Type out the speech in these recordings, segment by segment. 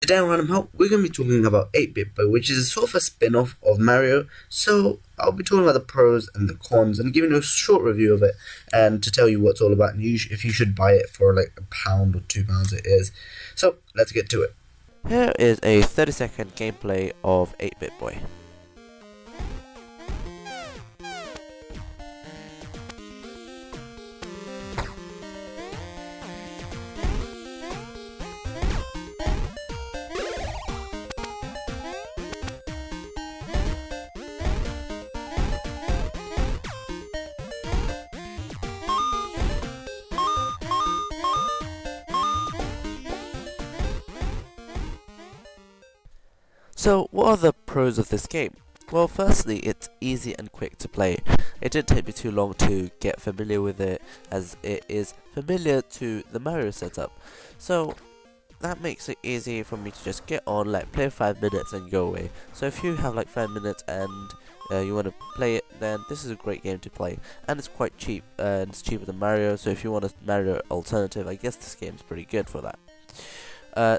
Today on Random Help, we're going to be talking about 8-Bit Boy, which is sort of a spin-off of Mario. So I'll be talking about the pros and the cons and giving you a short review of it and to tell you what it's all about and if you should buy it for like £1 or £2 it is. So let's get to it. Here is a 30-second gameplay of 8-Bit Boy. So, what are the pros of this game? Well, firstly, it's easy and quick to play. It didn't take me too long to get familiar with it, as it is familiar to the Mario setup. So, that makes it easy for me to just get on, like play 5 minutes and go away. So if you have like 5 minutes and you want to play it, then this is a great game to play. And it's quite cheap, and it's cheaper than Mario, so if you want a Mario alternative, I guess this game is pretty good for that.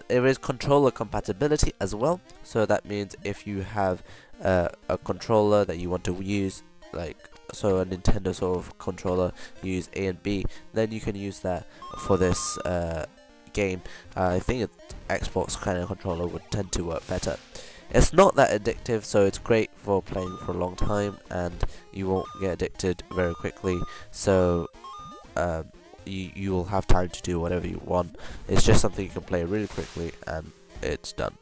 There is controller compatibility as well, so that means if you have a controller that you want to use, like so a Nintendo sort of controller, use A and B, then you can use that for this game. I think Xbox kind of controller would tend to work better. It's not that addictive, so it's great for playing for a long time, and you won't get addicted very quickly. So you will have time to do whatever you want. It's just something you can play really quickly and it's done.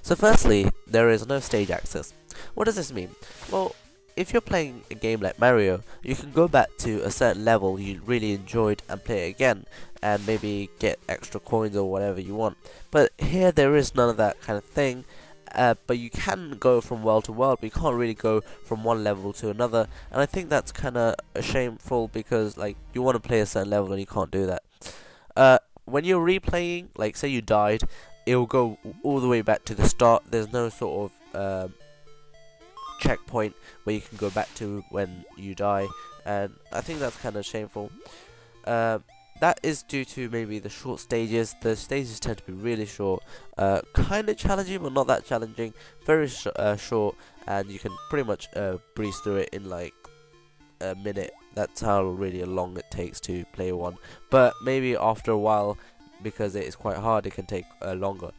So firstly, there is no stage access. What does this mean? Well, if you're playing a game like Mario, you can go back to a certain level you really enjoyed and play it again and maybe get extra coins or whatever you want. But here there is none of that kind of thing. But you can go from world to world, but you can't really go from one level to another, and I think that's kind of shameful because like you want to play a certain level and you can't do that. When you're replaying, like say you died, it will go all the way back to the start. There's no sort of checkpoint where you can go back to when you die, and I think that's kind of shameful. That is due to maybe the short stages. The stages tend to be really short, kind of challenging but not that challenging, very short, and you can pretty much breeze through it in like a minute. That's how really long it takes to play one, but maybe after a while, because it is quite hard, it can take longer.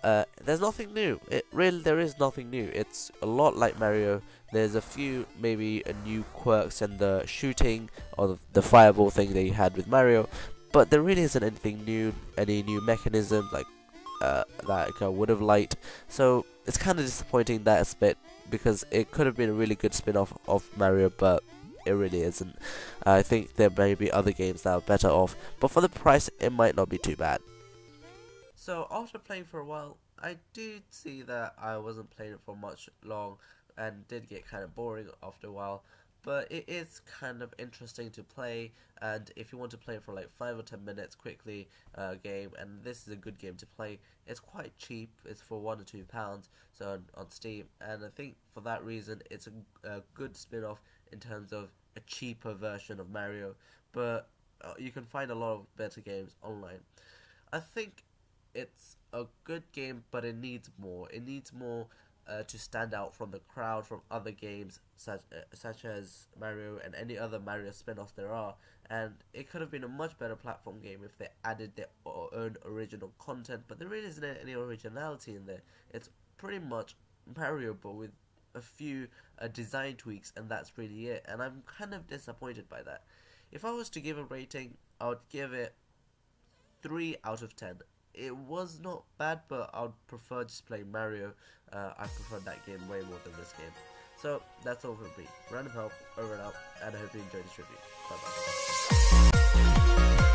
There's nothing new. There is nothing new. It's a lot like Mario. There's a few maybe new quirks in the shooting or the fireball thing that you had with Mario, but there really isn't anything new, any new mechanisms like that I would have liked. So it's kind of disappointing that aspect, because it could have been a really good spin-off of Mario, but it really isn't. I think there may be other games that are better off, but for the price it might not be too bad. So after playing for a while, I did see that I wasn't playing it for much long and did get kind of boring after a while, but it is kind of interesting to play, and if you want to play it for like 5 or 10 minutes quickly game, and this is a good game to play. It's quite cheap, it's for £1 or £2 so on Steam, and I think for that reason it's a good spin-off in terms of a cheaper version of Mario, but you can find a lot of better games online. I think it's a good game, but it needs more. It needs more to stand out from the crowd, from other games such as Mario and any other Mario spin-offs there are. And it could have been a much better platform game if they added their own original content, but there really isn't any originality in there. It's pretty much Mario, but with a few design tweaks, and that's really it. And I'm kind of disappointed by that. If I was to give a rating, I would give it 3 out of 10. It was not bad, but I would prefer just playing Mario. I prefer that game way more than this game. So that's all from me. Random Help, over and out, and I hope you enjoyed this review. Bye bye.